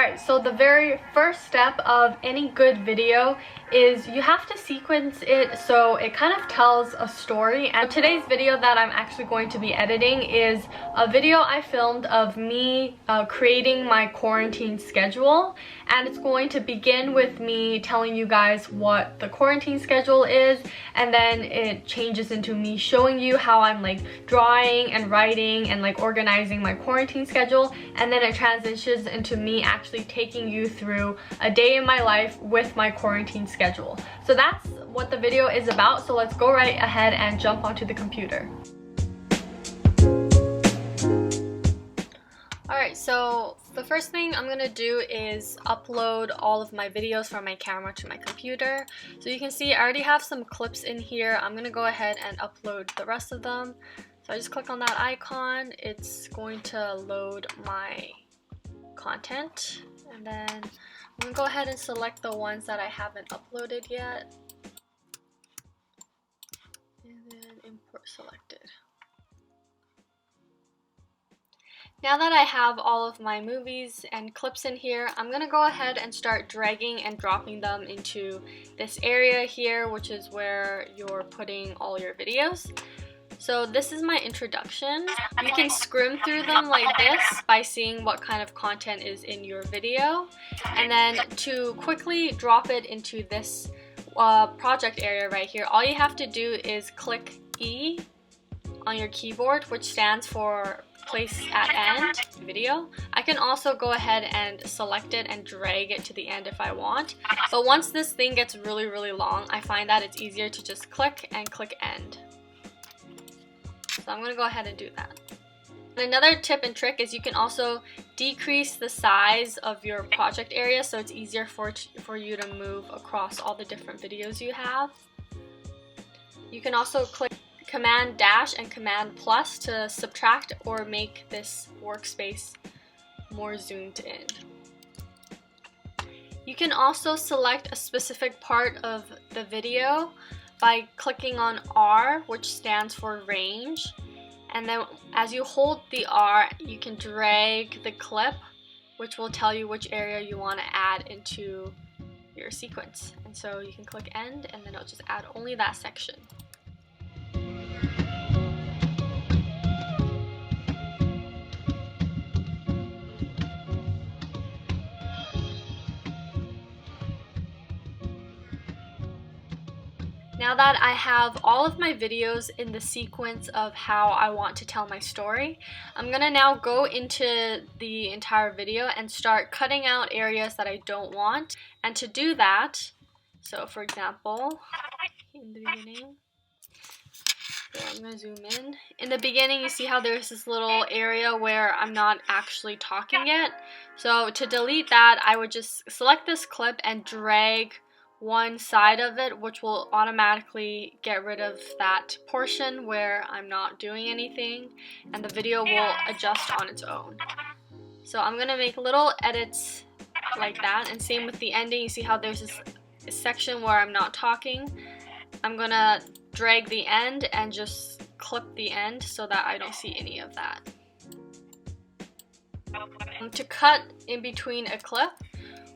Alright, so the very first step of any good video is you have to sequence it so it kind of tells a story. And today's video that I'm actually going to be editing is a video I filmed of me creating my quarantine schedule. And it's going to begin with me telling you guys what the quarantine schedule is, and then it changes into me showing you how I'm like drawing and writing and like organizing my quarantine schedule, and then it transitions into me actually taking you through a day in my life with my quarantine schedule. So that's what the video is about, so let's go right ahead and jump onto the computer. Alright, so the first thing I'm gonna do is upload all of my videos from my camera to my computer. So you can see I already have some clips in here. I'm gonna go ahead and upload the rest of them. So I just click on that icon. It's going to load my content, and then I'm gonna go ahead and select the ones that I haven't uploaded yet, and then import selected. Now that I have all of my movies and clips in here, I'm gonna go ahead and start dragging and dropping them into this area here, which is where you're putting all your videos. So this is my introduction. You can skim through them like this by seeing what kind of content is in your video. And then to quickly drop it into this project area right here, all you have to do is click E on your keyboard, which stands for place at end video. I can also go ahead and select it and drag it to the end if I want. But once this thing gets really long, I find that it's easier to just click and click end. So I'm going to go ahead and do that. And another tip and trick is you can also decrease the size of your project area so it's easier for you to move across all the different videos you have. You can also click Command dash and Command plus to subtract or make this workspace more zoomed in. You can also select a specific part of the video by clicking on R, which stands for range, and then as you hold the R, you can drag the clip, which will tell you which area you want to add into your sequence. And so you can click end, and then it'll just add only that section. Now that I have all of my videos in the sequence of how I want to tell my story, I'm gonna now go into the entire video and start cutting out areas that I don't want. And to do that, so for example, in the beginning, so I'm gonna zoom in. In the beginning, you see how there's this little area where I'm not actually talking yet. So to delete that, I would just select this clip and drag one side of it, which will automatically get rid of that portion where I'm not doing anything, and the video will adjust on its own. So I'm gonna make little edits like that, and same with the ending. You see how there's this section where I'm not talking. I'm gonna drag the end and just clip the end so that I don't see any of that. To cut in between a clip,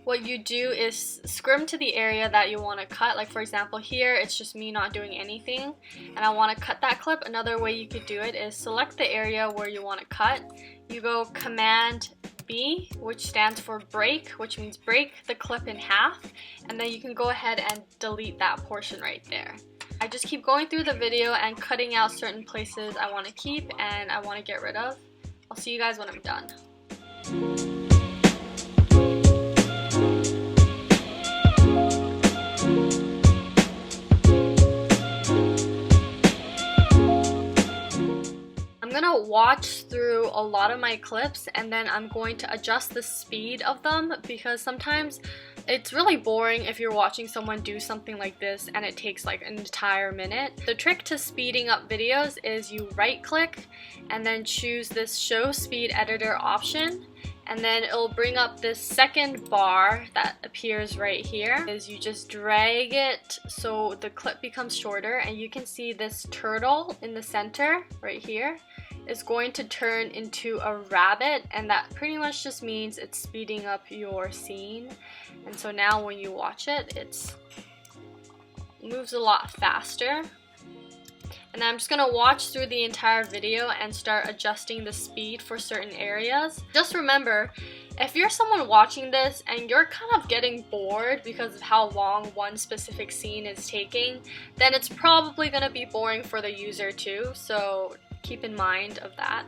what you do is scrim to the area that you want to cut. Like for example here, it's just me not doing anything and I want to cut that clip. Another way you could do it is select the area where you want to cut. You go Command B, which stands for break, which means break the clip in half, and then you can go ahead and delete that portion right there. I just keep going through the video and cutting out certain places I want to keep and I want to get rid of. I'll see you guys when I'm done. I'm gonna watch through a lot of my clips and then I'm going to adjust the speed of them, because sometimes it's really boring if you're watching someone do something like this and it takes like an entire minute. The trick to speeding up videos is you right click and then choose this show speed editor option, and then it'll bring up this second bar that appears right here. Is you just drag it so the clip becomes shorter, and you can see this turtle in the center right here. is going to turn into a rabbit, and that pretty much just means it's speeding up your scene. And so now when you watch it, it moves a lot faster. And I'm just gonna watch through the entire video and start adjusting the speed for certain areas. Just remember, if you're someone watching this and you're kind of getting bored because of how long one specific scene is taking, then it's probably gonna be boring for the user too, so keep in mind of that.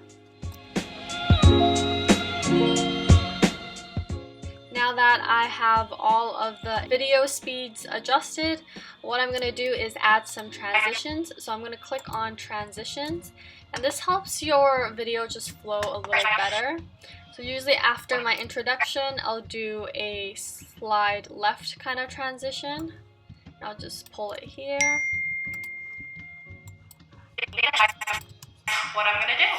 Now that I have all of the video speeds adjusted, what I'm going to do is add some transitions. So I'm going to click on transitions, and this helps your video just flow a little better. So usually after my introduction, I'll do a slide left kind of transition. I'll just pull it here. What I'm going to do.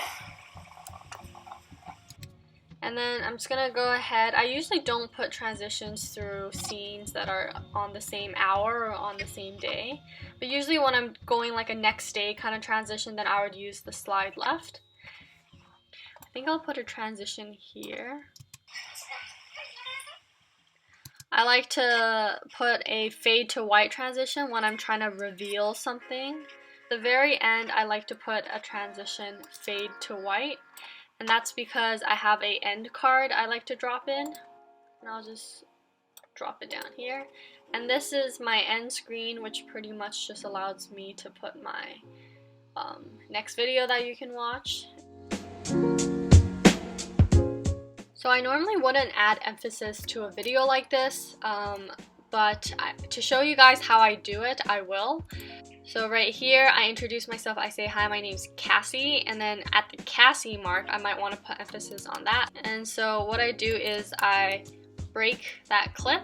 And then I'm just gonna go ahead. I usually don't put transitions through scenes that are on the same hour or on the same day. But usually when I'm going like a next day kind of transition, then I would use the slide left. I think I'll put a transition here. I like to put a fade to white transition when I'm trying to reveal something. At the very end, I like to put a transition fade to white. And that's because I have a end card I like to drop in, and I'll just drop it down here. And this is my end screen, which pretty much just allows me to put my next video that you can watch. So I normally wouldn't add emphasis to a video like this, but to show you guys how I do it, I will. So right here, I introduce myself, I say, hi, my name's Cassie, and then at the Cassie mark, I might want to put emphasis on that. And so what I do is I break that clip,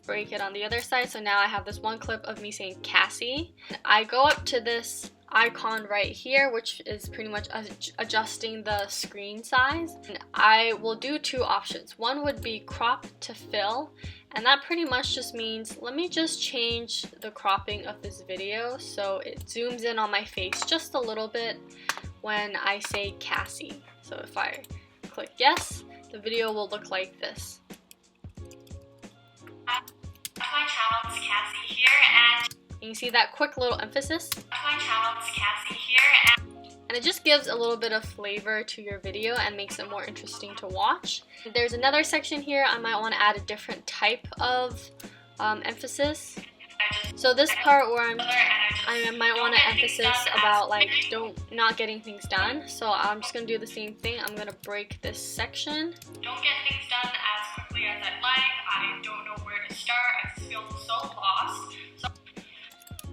break it on the other side, so now I have this one clip of me saying Cassie. I go up to this icon right here, which is pretty much adjusting the screen size. And I will do two options. One would be crop to fill, and that pretty much just means let me just change the cropping of this video so it zooms in on my face just a little bit when I say Cassie. So if I click yes, the video will look like this. My channel is Cassie here, and you can see that quick little emphasis. my channel is Cassie here, and it just gives a little bit of flavor to your video and makes it more interesting to watch. There's another section here. I might want to add a different type of emphasis. So this part where I might want to emphasis about like not getting things done. So I'm just gonna do the same thing. I'm gonna break this section. Don't get things done as quickly as I'd like. I don't know where to start. I feel so lost.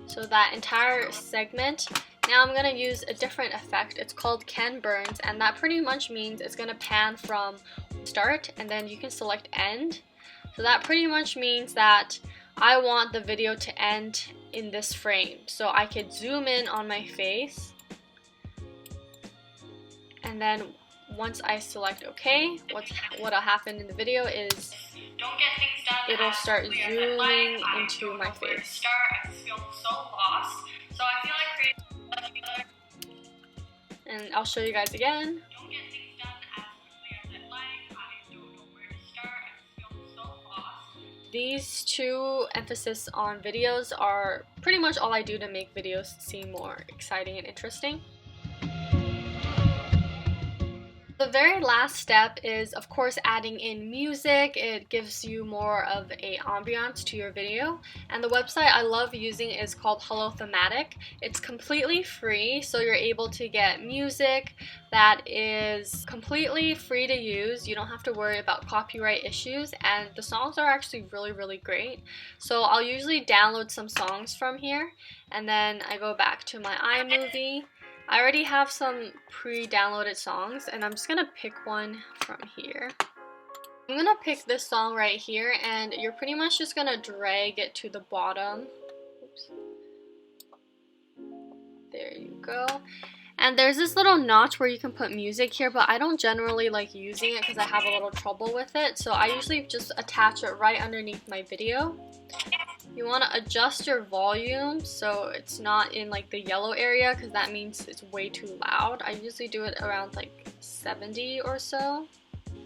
So that entire segment. Now I'm gonna use a different effect. It's called Ken Burns, and that pretty much means it's gonna pan from start and then you can select end. So that pretty much means that I want the video to end in this frame. So I could zoom in on my face, and then once I select OK, what'll happen in the video is don't get things done it'll start zooming like. into my face. I feel so lost. So I feel like creating. And I'll show you guys again. Don't get things done as quickly as I'd like. I don't know where to start. I feel so lost. These two emphasis on videos are pretty much all I do to make videos seem more exciting and interesting. The very last step is, of course, adding in music. It gives you more of an ambiance to your video. And the website I love using is called Hello Thematic. It's completely free, so you're able to get music that is completely free to use. You don't have to worry about copyright issues, and the songs are actually really, really great. So I'll usually download some songs from here, and then I go back to my iMovie. I already have some pre-downloaded songs, and I'm just gonna pick one from here. I'm gonna pick this song right here, and you're pretty much just gonna drag it to the bottom. Oops. There you go. And there's this little notch where you can put music here, but I don't generally like using it because I have a little trouble with it. So I usually just attach it right underneath my video. You want to adjust your volume so it's not in like the yellow area, because that means it's way too loud. I usually do it around like 70 or so.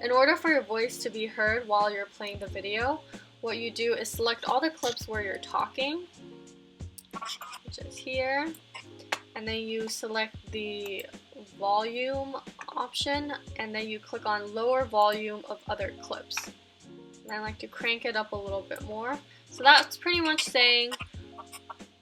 In order for your voice to be heard while you're playing the video, what you do is select all the clips where you're talking, which is here, and then you select the volume option, and then you click on lower volume of other clips. And I like to crank it up a little bit more. So that's pretty much saying,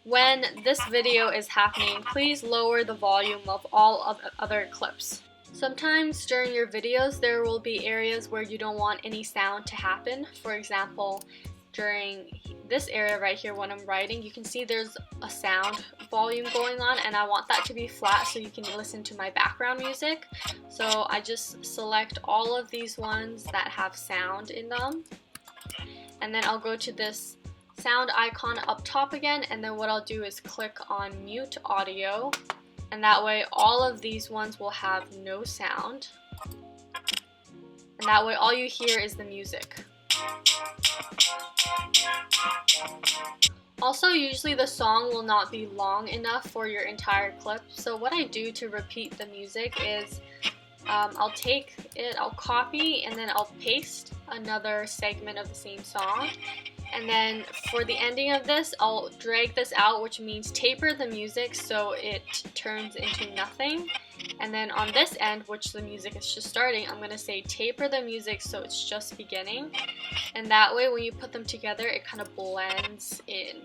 when this video is happening, please lower the volume of all of the other clips. Sometimes during your videos there will be areas where you don't want any sound to happen. For example, during this area right here when I'm writing, you can see there's a sound volume going on, and I want that to be flat so you can listen to my background music. So I just select all of these ones that have sound in them, and then I'll go to this sound icon up top again, and then what I'll do is click on mute audio, and that way all of these ones will have no sound, and that way all you hear is the music. Also, usually the song will not be long enough for your entire clip, so what I do to repeat the music is I'll take it, I'll copy, and then I'll paste another segment of the same song. And then for the ending of this, I'll drag this out, which means taper the music so it turns into nothing. And then on this end, which the music is just starting, I'm going to say taper the music so it's just beginning. And that way when you put them together, it kind of blends in.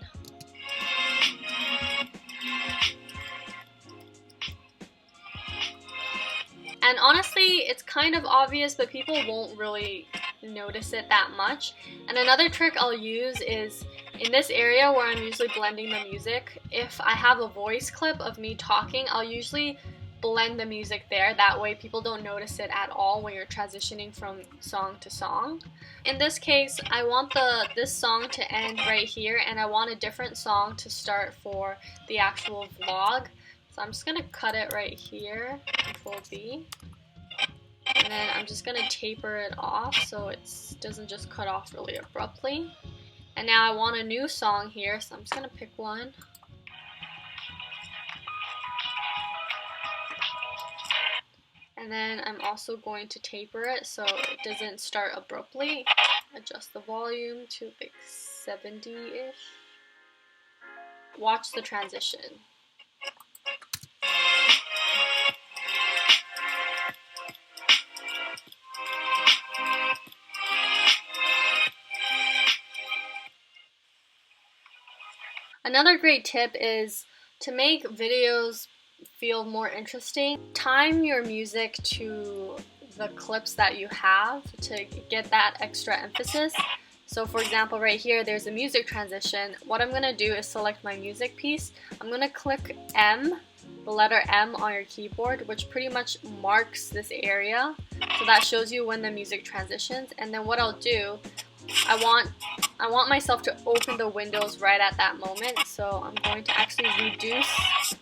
And honestly, it's kind of obvious, but people won't really notice it that much. And another trick I'll use is in this area where I'm usually blending the music, if I have a voice clip of me talking, I'll usually blend the music there. That way people don't notice it at all when you're transitioning from song to song. In this case, I want this song to end right here, and I want a different song to start for the actual vlog. So I'm just going to cut it right here, Control B. And then I'm just going to taper it off so it doesn't just cut off really abruptly. And now I want a new song here, so I'm just going to pick one. And then I'm also going to taper it so it doesn't start abruptly. Adjust the volume to like 70-ish. Watch the transition. Another great tip is to make videos feel more interesting. Time your music to the clips that you have to get that extra emphasis. So for example, right here, there's a music transition. What I'm going to do is select my music piece. I'm going to click M, the letter M on your keyboard, which pretty much marks this area. So that shows you when the music transitions. And then what I'll do, I want myself to open the windows right at that moment, so I'm going to actually reduce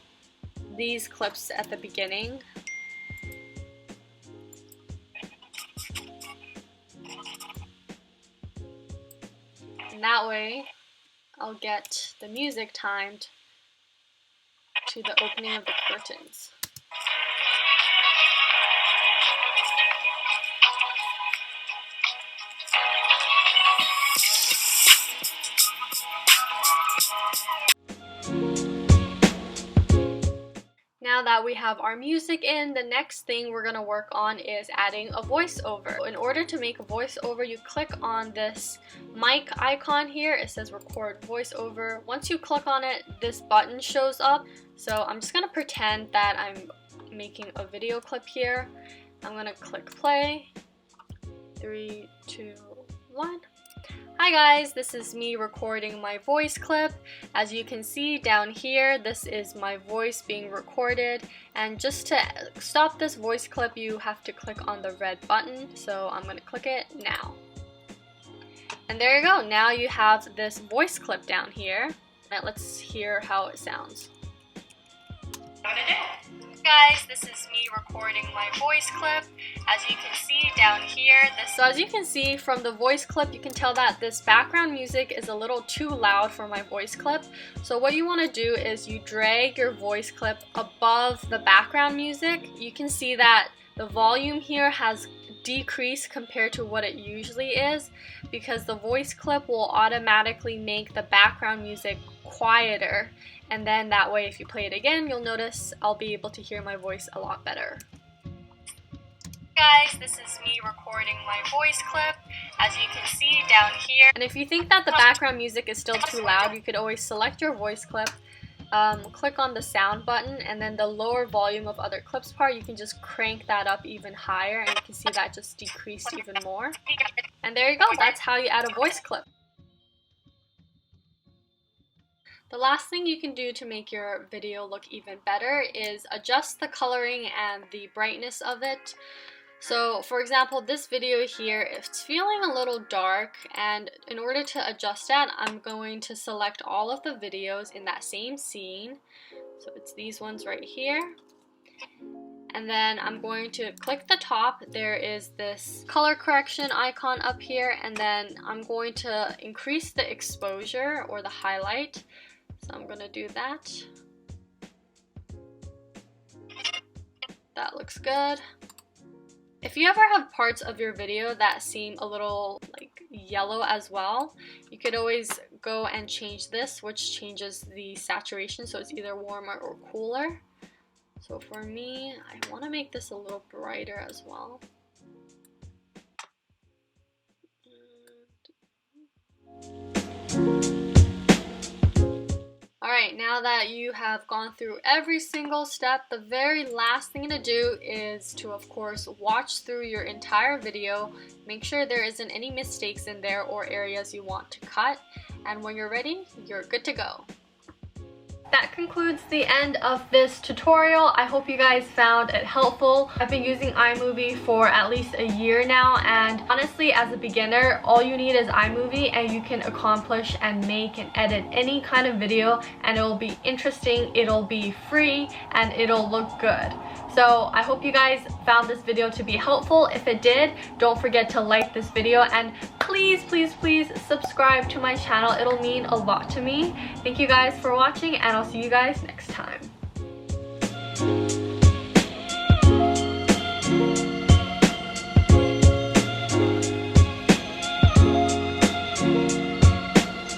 these clips at the beginning. And that way, I'll get the music timed to the opening of the curtains. Now that we have our music in, the next thing we're going to work on is adding a voiceover. In order to make a voiceover, you click on this mic icon here. It says record voiceover. Once you click on it, this button shows up. So I'm just going to pretend that I'm making a video clip here. I'm going to click play. 3, 2, 1. Hi guys, this is me recording my voice clip. As you can see down here, this is my voice being recorded, and just to stop this voice clip you have to click on the red button, so I'm going to click it now. And there you go, now you have this voice clip down here. Now let's hear how it sounds. What to do? Guys, this is me recording my voice clip. As you can see down here, so as you can see from the voice clip, you can tell that this background music is a little too loud for my voice clip. So what you want to do is you drag your voice clip above the background music. You can see that the volume here has decreased compared to what it usually is, because the voice clip will automatically make the background music quieter, and then that way if you play it again, you'll notice I'll be able to hear my voice a lot better. Guys, this is me recording my voice clip. As you can see down here, and if you think that the background music is still too loud, you could always select your voice clip, click on the sound button, and then the lower volume of other clips part, you can just crank that up even higher, and you can see that just decreased even more. And there you go, that's how you add a voice clip. The last thing you can do to make your video look even better is adjust the coloring and the brightness of it. So for example, this video here, it's feeling a little dark, and in order to adjust that, I'm going to select all of the videos in that same scene. So it's these ones right here. And then I'm going to click the top. There is this color correction icon up here, and then I'm going to increase the exposure or the highlight. So I'm going to do that. That looks good. If you ever have parts of your video that seem a little like yellow as well, you could always go and change this, which changes the saturation, so it's either warmer or cooler. So for me, I want to make this a little brighter as well. Alright, now that you have gone through every single step, the very last thing to do is to, of course, watch through your entire video, make sure there isn't any mistakes in there or areas you want to cut, and when you're ready, you're good to go. That concludes the end of this tutorial. I hope you guys found it helpful. I've been using iMovie for at least a year now, and honestly, as a beginner, all you need is iMovie and you can accomplish and make and edit any kind of video, and it'll be interesting, it'll be free, and it'll look good. So I hope you guys found this video to be helpful. If it did, don't forget to like this video, and please, please, please subscribe to my channel. It'll mean a lot to me. Thank you guys for watching, and I'll see you guys next time.